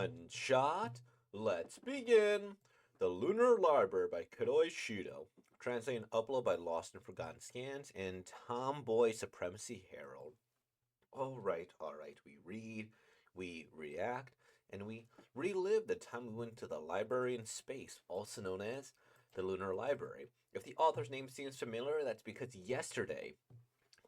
One shot. Let's begin. The Lunar Library by Kodoi Shudo. Translated and uploaded by Lost and Forgotten Scans and Tomboy Supremacy Herald. All right. We read, we react, and we relive the time we went to the library in space, also known as the Lunar Library. If the author's name seems familiar, that's because yesterday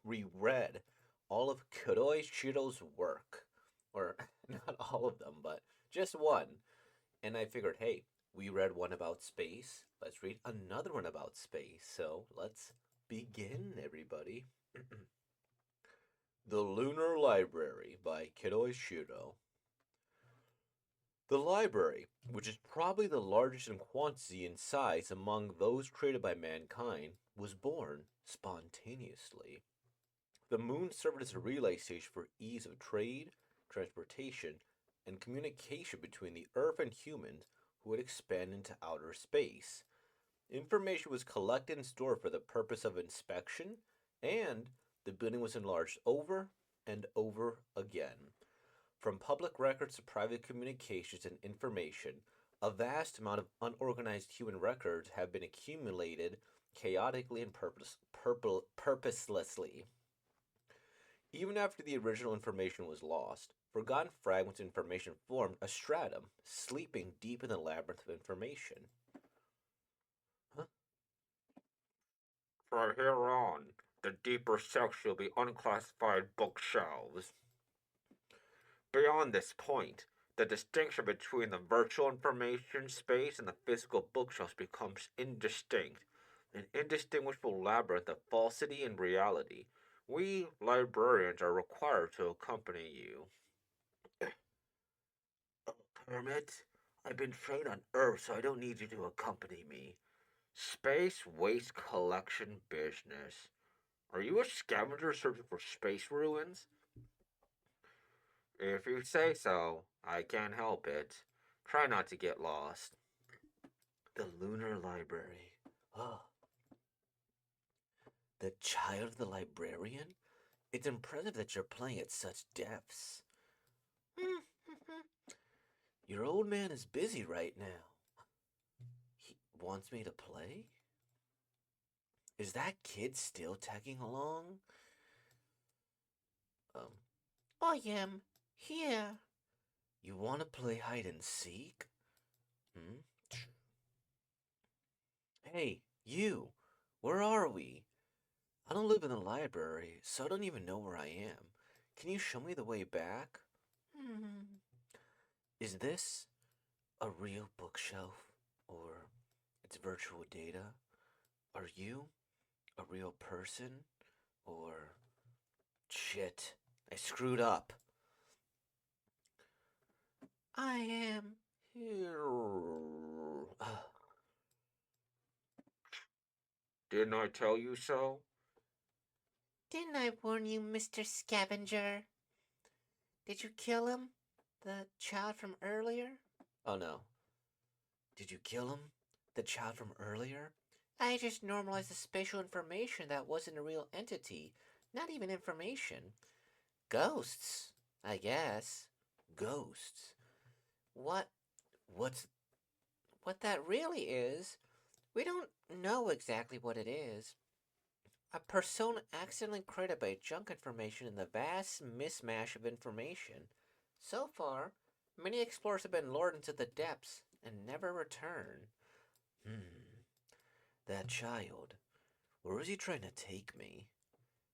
we read all of Kodoi Shudo's work. Or not all of them, but just one. And I figured, hey, we read one about space. Let's read another one about space. So let's begin, everybody. The Lunar Library by Kodoi Shudo. The library, which is probably the largest in quantity and size among those created by mankind, was born spontaneously. The moon served as a relay station for ease of trade, transportation, and communication between the Earth and humans who would expand into outer space. Information was collected and stored for the purpose of inspection, and the building was enlarged over and over again. From public records to private communications and information, a vast amount of unorganized human records have been accumulated chaotically and purposelessly. Even after the original information was lost, forgotten fragments of information formed a stratum, sleeping deep in the labyrinth of information. Huh? From here on, the deeper section will be unclassified bookshelves. Beyond this point, the distinction between the virtual information space and the physical bookshelves becomes indistinct, an indistinguishable labyrinth of falsity and reality. We librarians are required to accompany you. Kermit, I've been trained on Earth, so I don't need you to accompany me. Space waste collection business. Are you a scavenger searching for space ruins? If you say so, I can't help it. Try not to get lost. The Lunar Library. Oh, the child of the librarian? It's impressive that you're playing at such depths. Your old man is busy right now. He wants me to play? Is that kid still tagging along? Um, I am here. You want to play hide and seek? Hmm? Hey, you! Where are we? I don't live in the library, so I don't even know where I am. Can you show me the way back? Hmm. Is this a real bookshelf? Or it's virtual data? Are you a real person? Or... Shit, I screwed up. I am here. Didn't I tell you so? Didn't I warn you, Mr. Scavenger? Did you kill him? The child from earlier? Oh no. Did you kill him? The child from earlier? I just normalized the spatial information that wasn't a real entity. Not even information. Ghosts, I guess. Ghosts. What what's what that really is? We don't know exactly what it is. A persona accidentally created by junk information in the vast mismatch of information. So far, many explorers have been lured into the depths and never return. That child. Where is he trying to take me?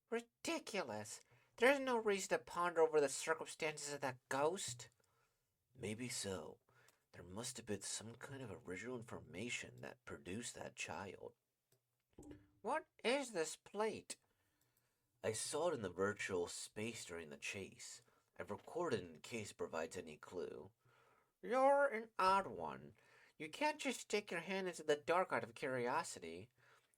Ridiculous. There's no reason to ponder over the circumstances of that ghost. Maybe so. There must have been some kind of original information that produced that child. What is this plate? I saw it in the virtual space during the chase. I've recorded it in case it provides any clue. You're an odd one. You can't just stick your hand into the dark out of curiosity.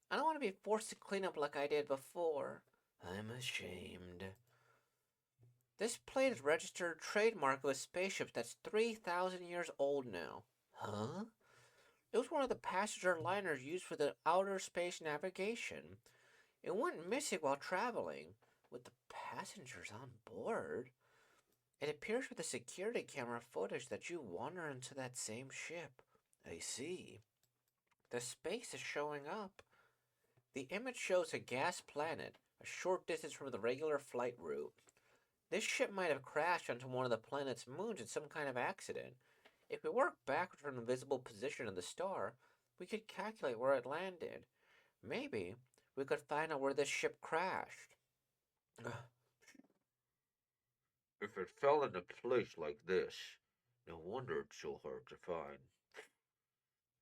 I don't want to be forced to clean up like I did before. I'm ashamed. This plate is registered trademark of a spaceship that's 3,000 years old now. Huh? It was one of the passenger liners used for the outer space navigation. It went missing while traveling, with the passengers on board. It appears with the security camera footage that you wander into that same ship. I see. The space is showing up. The image shows a gas planet, a short distance from the regular flight route. This ship might have crashed onto one of the planet's moons in some kind of accident. If we work backwards from the visible position of the star, we could calculate where it landed. Maybe we could find out where this ship crashed. If it fell into place like this, no wonder it's so hard to find.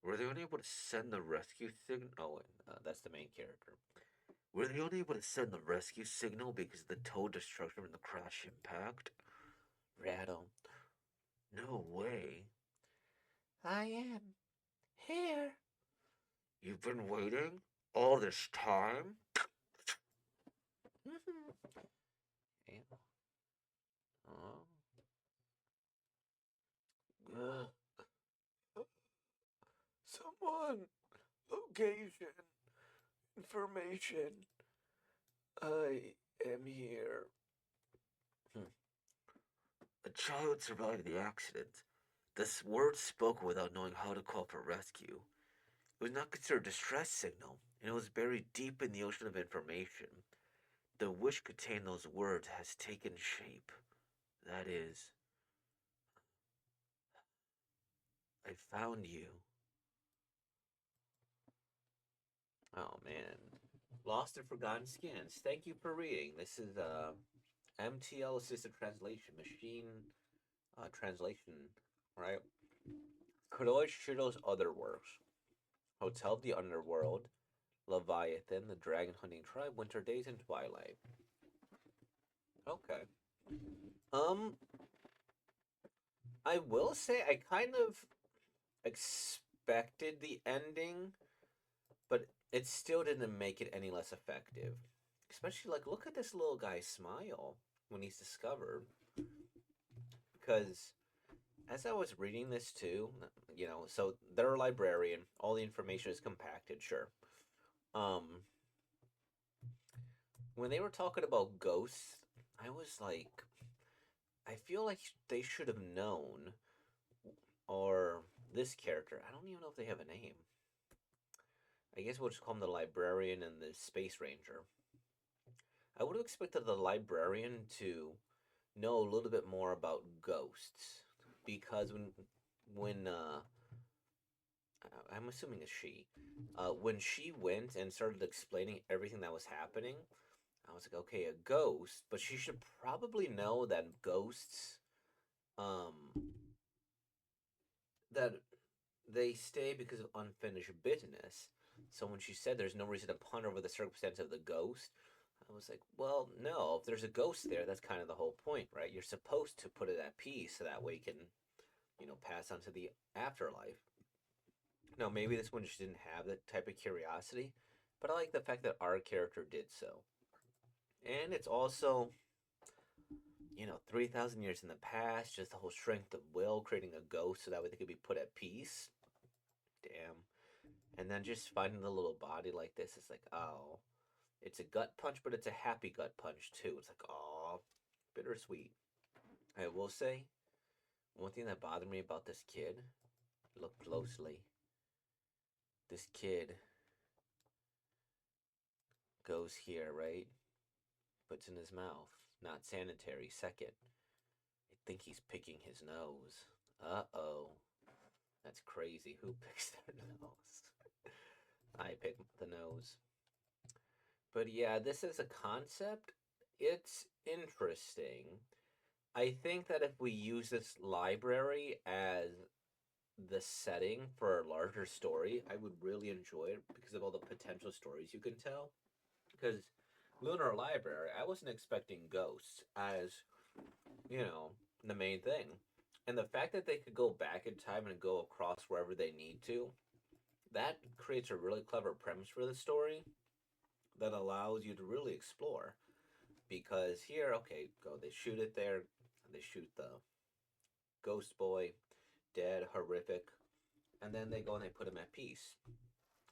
Were they unable to send the rescue signal? Oh, that's the main character. Were they unable to send the rescue signal because of the total destruction from the crash impact? Rattle. No way. I am here. You've been waiting all this time? Mm-hmm. Oh. Someone, location, information. I am here. Hmm. A child survived the accident. This word spoken without knowing how to call for rescue. It was not considered a distress signal, and it was buried deep in the ocean of information. The wish contained those words has taken shape. That is, I found you. Oh man. Lost and Forgotten Skins. Thank you for reading. This is MTL assisted translation, machine translation, right? Kuroi Shiro's other works: Hotel of the Underworld, Leviathan, The Dragon Hunting Tribe, Winter Days, and Twilight. Okay. Um, I will say I kind of expected the ending, but it still didn't make it any less effective. Especially like, look at this little guy's smile when he's discovered. Because as I was reading this too, so they're a librarian. All the information is compacted, sure. Um, when they were talking about ghosts, I was like, I feel like they should have known, or this character. I don't even know if they have a name. I guess we'll just call them the librarian and the space ranger. I would have expected the librarian to know a little bit more about ghosts because when I'm assuming it's she, when she went and started explaining everything that was happening, I was like, okay, a ghost, but she should probably know that ghosts, um, that they stay because of unfinished business. So when she said there's no reason to ponder over the circumstance of the ghost, I was like, well, no, if there's a ghost there, that's kind of the whole point, right? You're supposed to put it at peace so that way you can, pass on to the afterlife. Now, maybe this one just didn't have that type of curiosity, but I like the fact that our character did so. And it's also, 3,000 years in the past, just the whole strength of will, creating a ghost so that way they could be put at peace. Damn. And then just finding the little body like this, it's like, oh, it's a gut punch, but it's a happy gut punch too. It's like, oh, bittersweet. I will say, one thing that bothered me about this kid, look closely. This kid goes here, right? Puts in his mouth. Not sanitary. Second, I think he's picking his nose. Uh oh. That's crazy. Who picks their nose? I pick the nose. But yeah, this is a concept. It's interesting. I think that if we use this library as the setting for a larger story, I would really enjoy it because of all the potential stories you can tell. Because Lunar Library, I wasn't expecting ghosts as, you know, the main thing. And the fact that they could go back in time and go across wherever they need to, that creates a really clever premise for the story that allows you to really explore. Because here, okay, go, they shoot it there, they shoot the ghost boy, dead, horrific, and then they go and they put him at peace.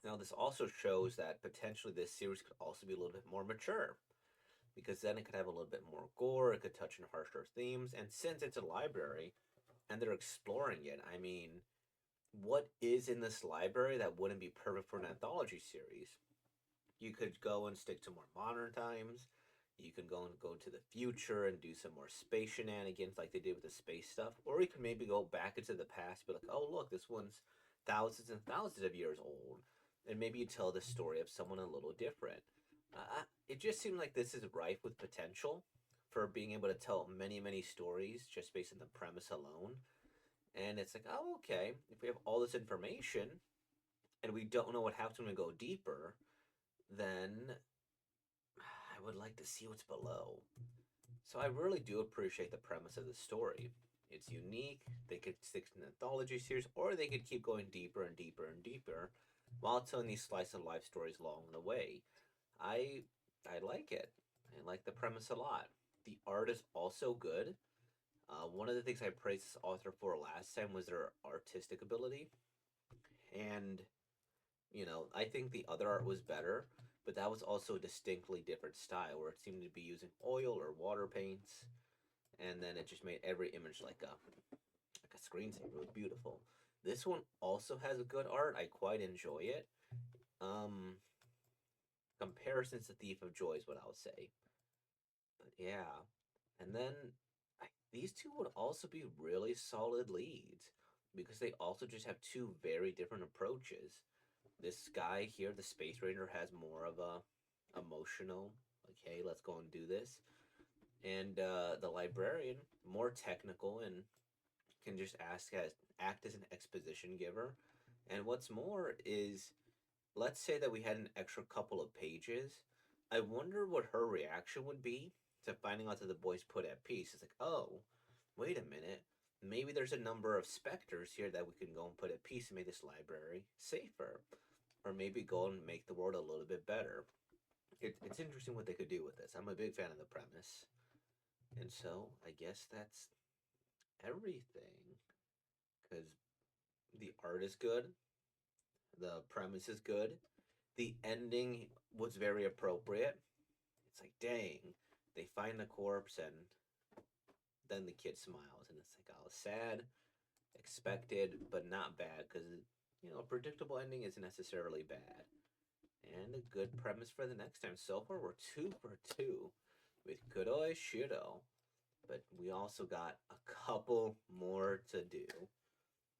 Now, this also shows that potentially this series could also be a little bit more mature because then it could have a little bit more gore, it could touch on harsher themes, and since it's a library and they're exploring it, I mean, what is in this library that wouldn't be perfect for an anthology series? You could go and stick to more modern times. You can go into the future and do some more space shenanigans like they did with the space stuff, or you could maybe go back into the past, be like, oh look, this one's thousands and thousands of years old, and maybe you tell the story of someone a little different. It just seemed like this is rife with potential for being able to tell many stories just based on the premise alone. And it's like, oh, okay, if we have all this information and we don't know what happens when we go deeper, then I would like to see what's below. So I really do appreciate the premise of the story. It's unique. They could stick to an anthology series, or they could keep going deeper and deeper and deeper while telling these slice of life stories along the way. I I like it. I like the premise a lot. The art is also good. One of the things I praised this author for last time was their artistic ability, and I think the other art was better, but that was also a distinctly different style where it seemed to be using oil or water paints, and then it just made every image like a screensaver. It was beautiful. This one also has a good art. I quite enjoy it. Um, Comparisons to Thief of Joy is what I'll say. But yeah, and then these two would also be really solid leads because they also just have two very different approaches. This guy here, the Space Ranger, has more of a emotional, like, hey, let's go and do this. And the librarian, more technical and can just act as an exposition giver. And what's more is, let's say that we had an extra couple of pages. I wonder what her reaction would be to finding out that the boys put at peace. It's like, oh, wait a minute. Maybe there's a number of specters here that we can go and put at peace and make this library safer. Or maybe go and make the world a little bit better. It's interesting what they could do with this. I'm a big fan of the premise. And so I guess that's everything. Because the art is good, the premise is good, the ending was very appropriate. It's like, dang, they find the corpse and then the kid smiles. And it's like, oh, sad, expected, but not bad. Because, a predictable ending is necessarily bad. And a good premise for the next time. So far, we're 2 for 2 with Kudoi Shiro, but we also got a couple more to do.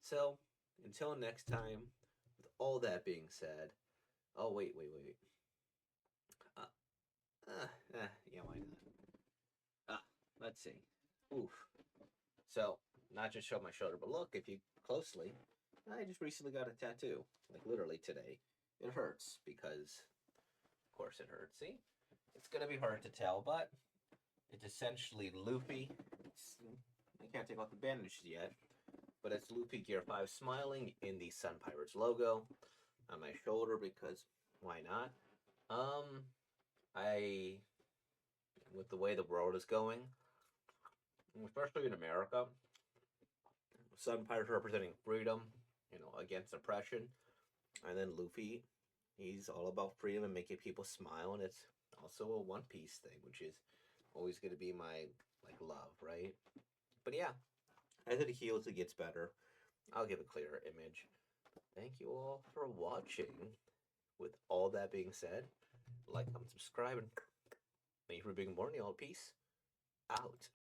So, until next time, with all that being said, oh, wait. Uh, yeah, why not? Let's see. Oof. So, not just show my shoulder, but look, if you closely, I just recently got a tattoo. Like, literally today. It hurts because, of course, it hurts. See? It's gonna be hard to tell, but it's essentially Luffy. I can't take off the bandages yet, but it's Luffy Gear 5 smiling in the Sun Pirates logo on my shoulder because why not? Um, I, with the way the world is going, especially in America, Sun Pirates representing freedom, against oppression, and then Luffy, he's all about freedom and making people smile, and it's also a One Piece thing, which is always going to be my like love, right? But yeah, as it heals, it gets better. I'll give a clearer image. Thank you all for watching. With all that being said, like, comment, subscribe, and thank you for being more. All peace out.